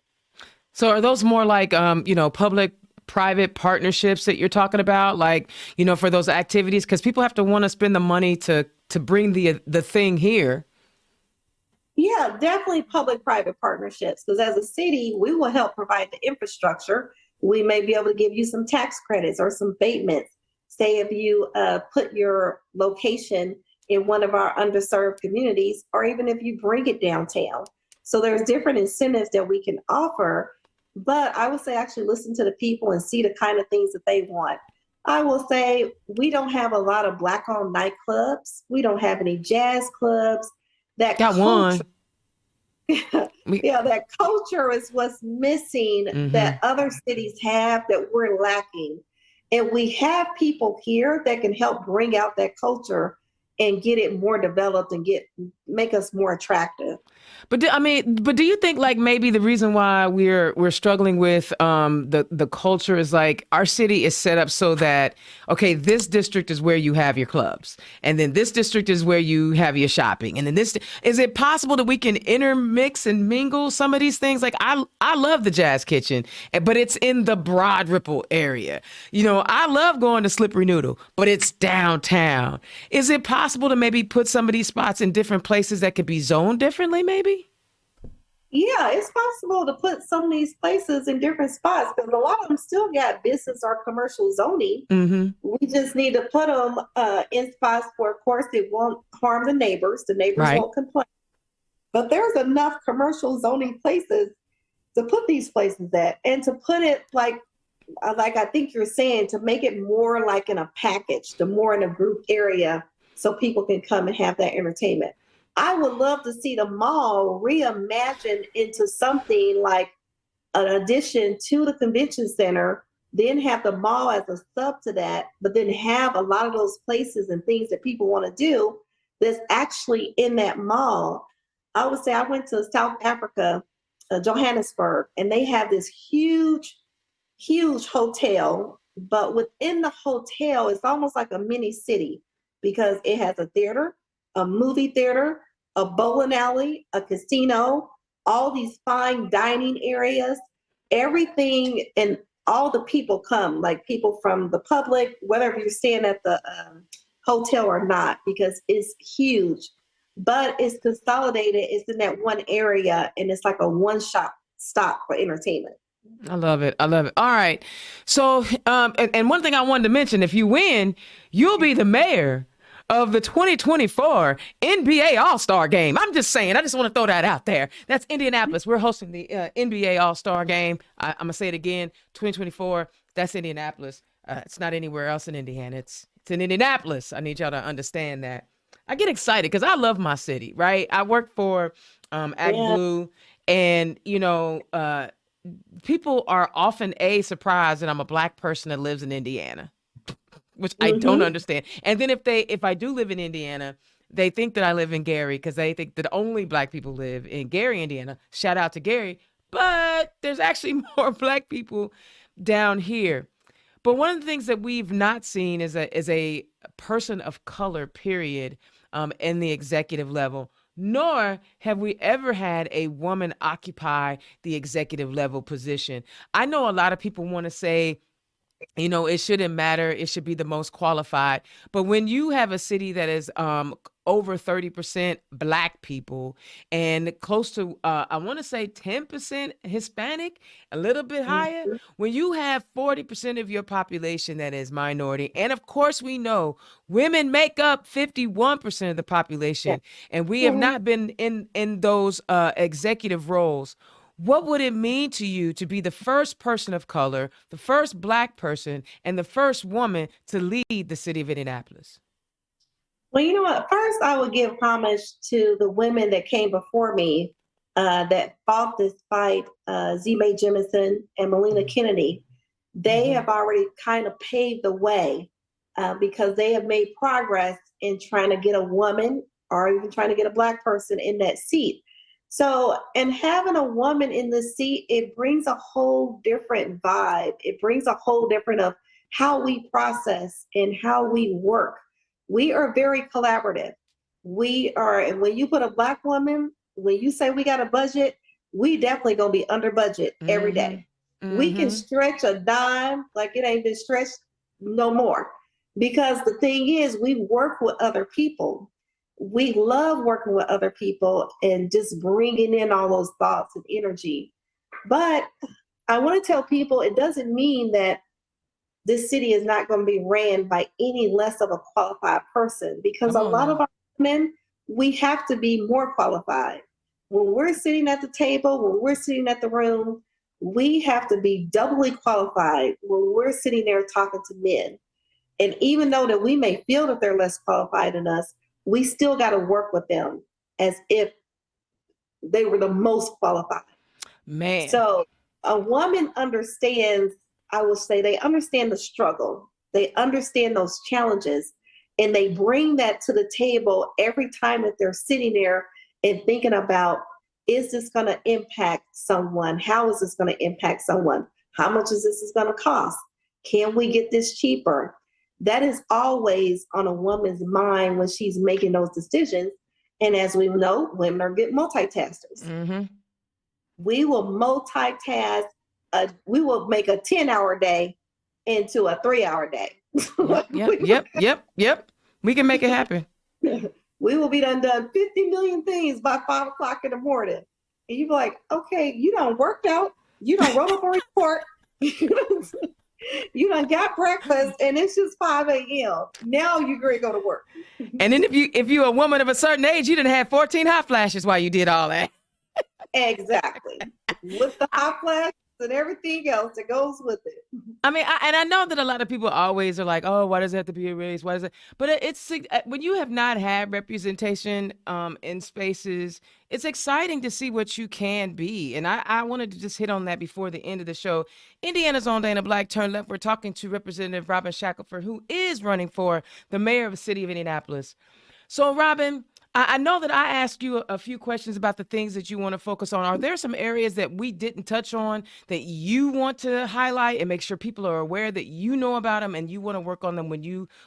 So are those more like, public-private partnerships that you're talking about, like, for those activities? Because people have to want to spend the money to bring the thing here. Yeah, definitely public-private partnerships, because as a city, we will help provide the infrastructure. We may be able to give you some tax credits or some abatements. Say if you put your location in one of our underserved communities, or even if you bring it downtown. So there's different incentives that we can offer, but I would say actually listen to the people and see the kind of things that they want. I will say we don't have a lot of Black-owned nightclubs. We don't have any jazz clubs. That Got culture, one. We, yeah, that culture is what's missing mm-hmm. that other cities have that we're lacking. And we have people here that can help bring out that culture and get it more developed and make us more attractive. But do you think like maybe the reason why we're struggling with the culture is like our city is set up so that okay, this district is where you have your clubs, and then this district is where you have your shopping, and then this is it possible that we can intermix and mingle some of these things? Like I love the Jazz Kitchen, but it's in the Broad Ripple area. You know, I love going to Slippery Noodle, but it's downtown. Is it possible to maybe put some of these spots in different places that could be zoned differently, maybe? Yeah, it's possible to put some of these places in different spots because a lot of them still got business or commercial zoning. Mm-hmm. We just need to put them in spots where, of course, it won't harm the neighbors. The neighbors Right. won't complain. But there's enough commercial zoning places to put these places at, and to put it like I think you're saying, to make it more like in a package, the more in a group area, so people can come and have that entertainment. I would love to see the mall reimagined into something like an addition to the convention center, then have the mall as a sub to that, but then have a lot of those places and things that people want to do that's actually in that mall. I would say I went to South Africa, Johannesburg, and they have this huge hotel, but within the hotel, it's almost like a mini city because it has a theater, a movie theater, a bowling alley, a casino, all these fine dining areas, everything, and all the people come, like people from the public, whether you're staying at the hotel or not, because it's huge. But it's consolidated, it's in that one area, and it's like a one shop stop for entertainment. I love it. I love it. All right. So, and one thing I wanted to mention, if you win, you'll be the mayor of the 2024 NBA All-Star Game. I'm just saying, I just want to throw that out there. That's Indianapolis. We're hosting the NBA All-Star Game. I'm going to say it again, 2024. That's Indianapolis. It's not anywhere else in Indiana. It's in Indianapolis. I need y'all to understand that. I get excited because I love my city, right? I work for Yeah. ActBlue, and, people are often surprised that I'm a black person that lives in Indiana, which I don't Mm-hmm. understand. And then if I do live in Indiana, they think that I live in Gary because they think that only black people live in Gary, Indiana. Shout out to Gary, but there's actually more black people down here. But one of the things that we've not seen is a person of color, period, in the executive level. Nor have we ever had a woman occupy the executive level position. I know a lot of people want to say, it shouldn't matter. It should be the most qualified. But when you have a city that is over 30% black people and close to, I want to say 10% Hispanic, a little bit higher, Mm-hmm. when you have 40% of your population that is minority, and of course we know women make up 51% of the Yeah. population, and we have Mhm. not been in those executive roles. What would it mean to you to be the first person of color, the first black person, and the first woman to lead the city of Indianapolis? Well, you know what? First, I would give homage to the women that came before me that fought this fight, Z. Mae Jemison and Melina Kennedy. They Mm-hmm. have already kind of paved the way because they have made progress in trying to get a woman or even trying to get a black person in that seat. So, and having a woman in the seat, it brings a whole different vibe. It brings a whole different of how we process and how we work. We are very collaborative. We are, and when you put a black woman, when you say we got a budget, we definitely gonna be under budget every Mm-hmm. day. We can Mm-hmm. stretch a dime like it ain't been stretched no more. Because the thing is, we work with other people. we love working with other people and just bringing in all those thoughts and energy. But I want to tell people it doesn't mean that this city is not going to be ran by any less of a qualified person, because Come a on lot of now. our men, we have to be more qualified. When we're sitting at the table, when we're sitting at the room, we have to be doubly qualified when we're sitting there talking to men. And even though that we may feel that they're less qualified than us, we still got to work with them as if they were the most qualified. Man. So a woman understands, I will say, they understand the struggle, they understand those challenges, and they bring that to the table every time that they're sitting there and thinking about, is this going to impact someone? How is this going to impact someone? How much is this going to cost? Can we get this cheaper? That is always on a woman's mind when she's making those decisions. And as we know, women are good multitaskers. Mm-hmm. We will multitask. We will make a 10-hour day into a 3-hour day. Yep. We can make it happen. We will be done 50 million things by 5 o'clock in the morning. And you be like, okay, you done worked out, you done wrote up a report, you done got breakfast, and it's just 5 a.m. Now you're going to go to work. And then if you're a woman of a certain age, you didn't have 14 hot flashes while you did all that. Exactly. With the hot flash and everything else that goes with it. I mean, I know that a lot of people always are like, "Oh, why does it have to be a race? Why does it?" But it's when you have not had representation in spaces, it's exciting to see what you can be. And I wanted to just hit on that before the end of the show. Indiana's own Dana Black turned left. We're talking to Representative Robin Shackleford, who is running for the mayor of the city of Indianapolis. So, Robin, I know that I asked you a few questions about the things that you want to focus on. Are there some areas that we didn't touch on that you want to highlight and make sure people are aware that you know about them and you want to work on them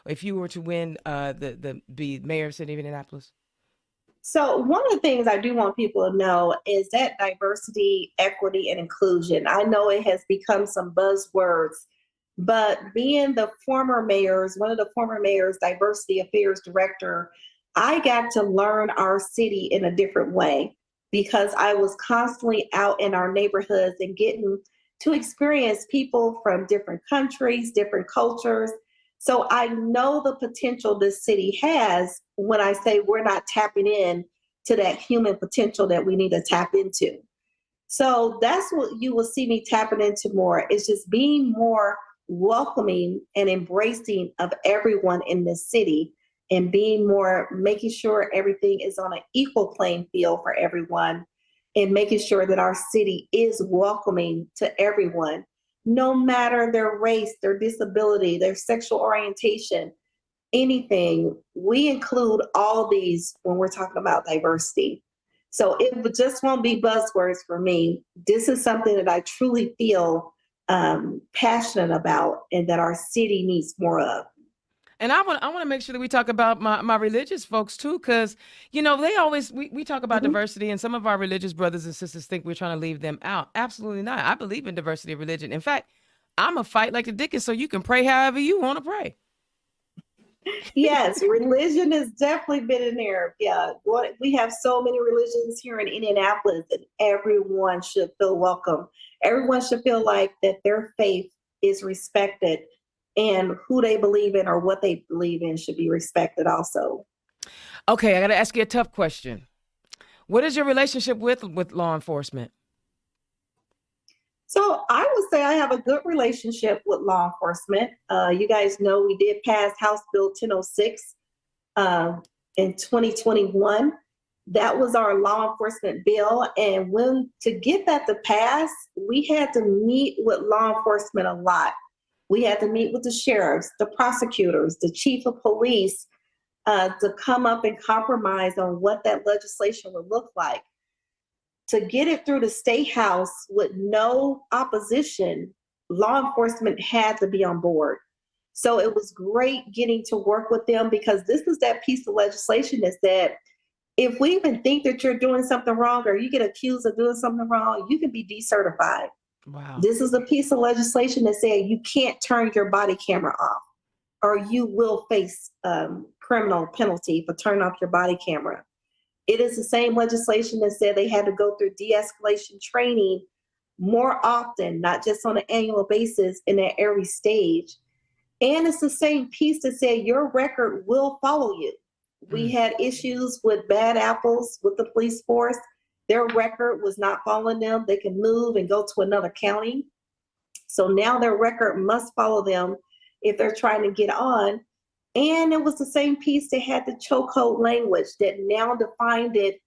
if you were to win the mayor of the city of Indianapolis? So, one of the things I do want people to know is that diversity, equity, and inclusion. I know it has become some buzzwords, but being one of the former mayor's diversity affairs director, I got to learn our city in a different way because I was constantly out in our neighborhoods and getting to experience people from different countries, different cultures. So I know the potential this city has when I say we're not tapping in to that human potential that we need to tap into. So that's what you will see me tapping into more, is just being more welcoming and embracing of everyone in this city, and being more making sure everything is on an equal playing field for everyone, and making sure that our city is welcoming to everyone, no matter their race, their disability, their sexual orientation, anything. We include all these when we're talking about diversity. So it just won't be buzzwords for me. This is something that I truly feel passionate about and that our city needs more of. And I want to make sure that we talk about my religious folks too, because we talk about Mhm. diversity, and some of our religious brothers and sisters think we're trying to leave them out. Absolutely not. I believe in diversity of religion. In fact, I'm a fight like the Dickens, so you can pray however you want to pray. Yes, religion has definitely been in there. Yeah, we have so many religions here in Indianapolis, and everyone should feel welcome. Everyone should feel like that their faith is respected, and who they believe in or what they believe in should be respected also. Okay, I got to ask you a tough question. What is your relationship with law enforcement? So I would say I have a good relationship with law enforcement. You guys know we did pass House Bill 1006 uh, in 2021. That was our law enforcement bill. And when to get that to pass, we had to meet with law enforcement a lot. We had to meet with the sheriffs, the prosecutors, the chief of police to come up and compromise on what that legislation would look like. To get it through the state house with no opposition, law enforcement had to be on board. So it was great getting to work with them, because this is that piece of legislation that said, if we even think that you're doing something wrong or you get accused of doing something wrong, you can be decertified. Wow. This is a piece of legislation that said you can't turn your body camera off or you will face criminal penalty for turning off your body camera. It is the same legislation that said they had to go through de-escalation training more often, not just on an annual basis and at every stage. And it's the same piece that said your record will follow you. We had issues with bad apples with the police force. Their record was not following them. They can move and go to another county. So now their record must follow them if they're trying to get on. And it was the same piece that had the chokehold language that now defined it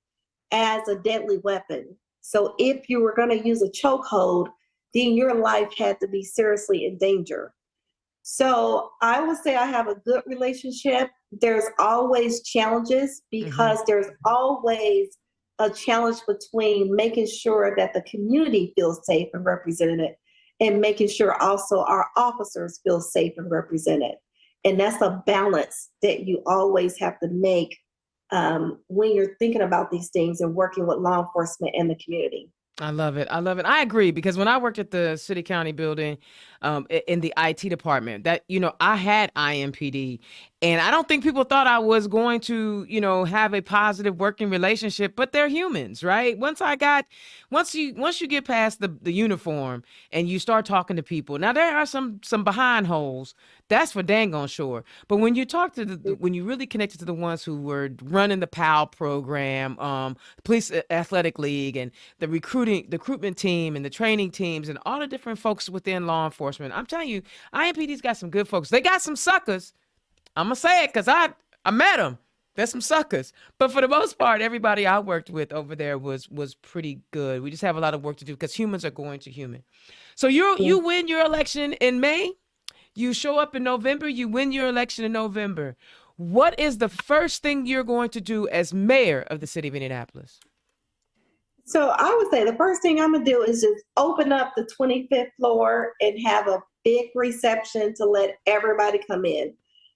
as a deadly weapon. So if you were going to use a chokehold, then your life had to be seriously in danger. So I would say I have a good relationship. There's always challenges because there's always a challenge between making sure that the community feels safe and represented and making sure also our officers feel safe and represented. And that's a balance that you always have to make when you're thinking about these things and working with law enforcement and the community. I love it. I love it. I agree because when I worked at the city county building, in the IT department, that I had IMPD, and I don't think people thought I was going to have a positive working relationship. But they're humans, right? Once you get past the uniform and you start talking to people, now there are some behind holes. That's for dang on sure. But when you talk to when you really connected to the ones who were running the PAL program, police athletic league, and the recruitment team and the training teams and all the different folks within law enforcement, I'm telling you, IMPD's got some good folks. They got some suckers. I'm gonna say it because I met them. There's some suckers, but for the most part, everybody I worked with over there was pretty good. We just have a lot of work to do because humans are going to human. So you win your election in May. You show up in November, you win your election in November. What is the first thing you're going to do as mayor of the city of Indianapolis? So I would say the first thing I'm going to do is just open up the 25th floor and have a big reception to let everybody come in.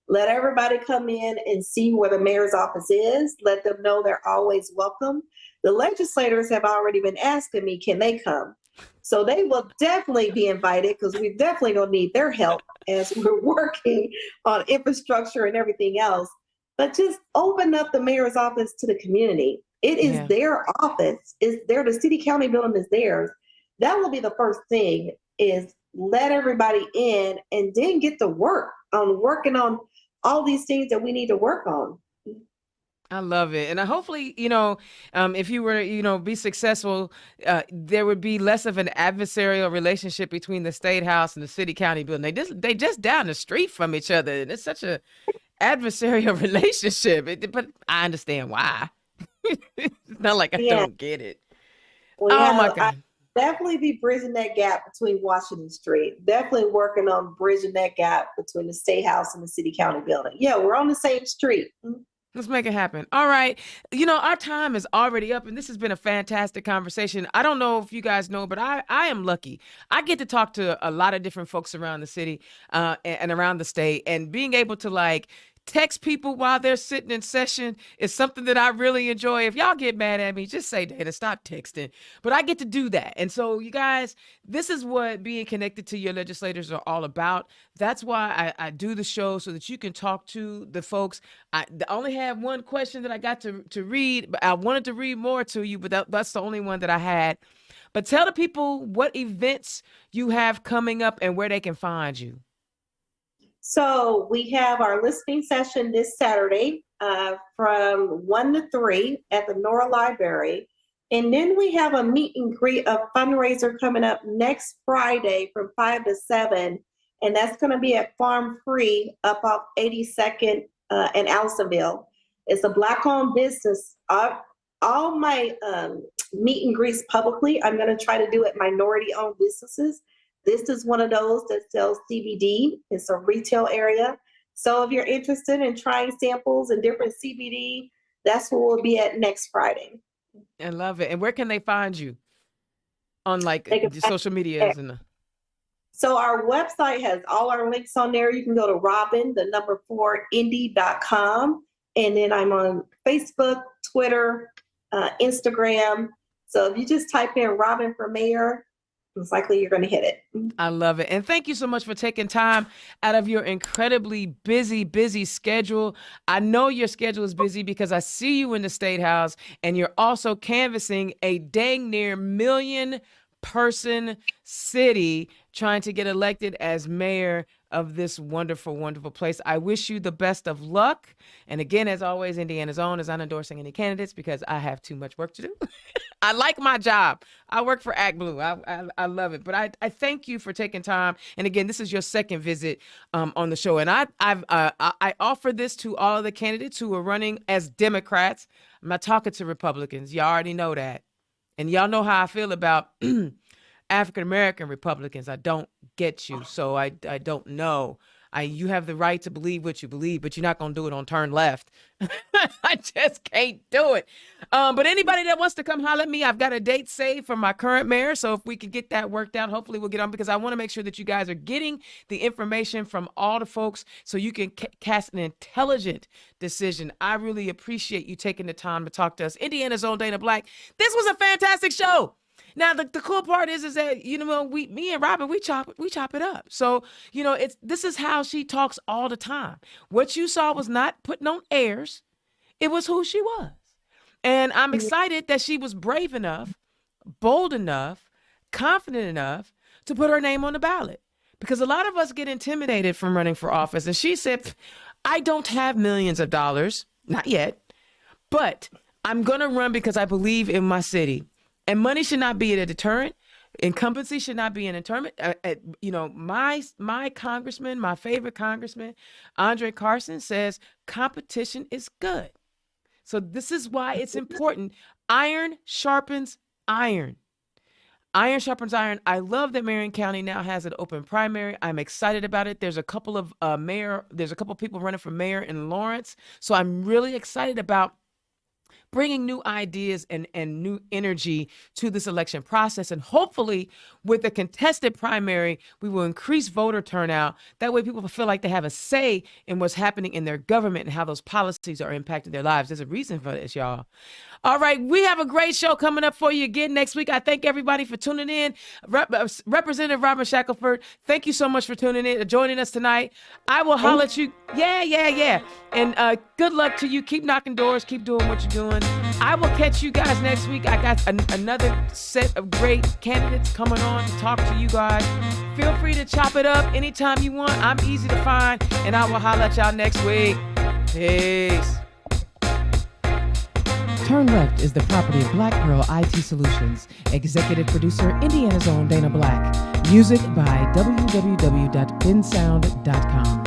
Let everybody come in and see where the mayor's office is. Let them know they're always welcome. The legislators have already been asking me, can they come? So they will definitely be invited because we definitely don't need their help as we're working on infrastructure and everything else. But just open up the mayor's office to the community. It is their office. The city county building is theirs. That will be the first thing, is let everybody in and then get to working on all these things that we need to work on. I love it. And hopefully, if you were, be successful, there would be less of an adversarial relationship between the State House and the city county building. They just down the street from each other. And it's such a adversarial relationship. But I understand why. It's not like I don't get it. My God. Definitely be bridging that gap between Washington Street. Definitely working on bridging that gap between the State House and the city county building. Yeah, we're on the same street. Let's make it happen. All right. Our time is already up, and this has been a fantastic conversation. I don't know if you guys know, but I am lucky. I get to talk to a lot of different folks around the city and around the state, and being able to text people while they're sitting in session is something that I really enjoy. If y'all get mad at me, just say, Dana, stop texting. But I get to do that. And so, you guys, this is what being connected to your legislators are all about. That's why I do the show, so that you can talk to the folks. I only have one question that I got to read, but I wanted to read more to you, but that's the only one that I had. But tell the people what events you have coming up and where they can find you. So we have our listening session this Saturday from 1 to 3 at the Nora Library. And then we have a meet and greet, a fundraiser coming up next Friday from 5 to 7. And that's going to be at Farm Free up off 82nd in Allisonville. It's a Black-owned business. All my meet and greets publicly, I'm going to try to do it minority-owned businesses. This is one of those that sells CBD. It's a retail area. So if you're interested in trying samples and different CBD, that's where we'll be at next Friday. I love it. And where can they find you on social medias? So our website has all our links on there. You can go to robin4indy.com. And then I'm on Facebook, Twitter, Instagram. So if you just type in Robin for Mayor, it's likely you're going to hit it. I love it. And thank you so much for taking time out of your incredibly busy schedule. I know your schedule is busy because I see you in the State House and you're also canvassing a dang near million-person city trying to get elected as mayor of this wonderful, wonderful place. I wish you the best of luck. And again, as always, Indiana's Own is not endorsing any candidates because I have too much work to do. I like my job. I work for Act Blue. I love it. But I thank you for taking time. And again, this is your second visit on the show. And I offer this to all of the candidates who are running as Democrats. I'm not talking to Republicans. Y'all already know that. And y'all know how I feel about African-American Republicans. I don't get you. So I don't know. You have the right to believe what you believe, but you're not going to do it on turn left. I just can't do it. But anybody that wants to come holler at me, I've got a date saved for my current mayor. So if we can get that worked out, hopefully we'll get on, because I want to make sure that you guys are getting the information from all the folks so you can cast an intelligent decision. I really appreciate you taking the time to talk to us. Indiana's Own Dana Black. This was a fantastic show. Now, the cool part is that, me and Robin, we chop it up. So, this is how she talks all the time. What you saw was not putting on airs. It was who she was. And I'm excited that she was brave enough, bold enough, confident enough to put her name on the ballot. Because a lot of us get intimidated from running for office. And she said, I don't have millions of dollars, not yet, but I'm going to run because I believe in my city. And money should not be a deterrent. Incumbency should not be an deterrent. My congressman, my favorite congressman, Andre Carson, says competition is good. So this is why it's important. Iron sharpens iron. Iron sharpens iron. I love that Marion County now has an open primary. I'm excited about it. There's a couple of people running for mayor in Lawrence. So I'm really excited about bringing new ideas and new energy to this election process. And hopefully with a contested primary, we will increase voter turnout. That way people feel like they have a say in what's happening in their government and how those policies are impacting their lives. There's a reason for this, y'all. All right, we have a great show coming up for you again next week. I thank everybody for tuning in. Representative Robin Shackleford, thank you so much for tuning in, joining us tonight. I will holler at you. Yeah. And good luck to you. Keep knocking doors. Keep doing what you're doing. I will catch you guys next week. I got another set of great candidates coming on to talk to you guys. Feel free to chop it up anytime you want. I'm easy to find, and I will holler at y'all next week. Peace. Turn Left is the property of Black Pearl IT Solutions. Executive producer, Indiana's Own Dana Black. Music by www.bensound.com.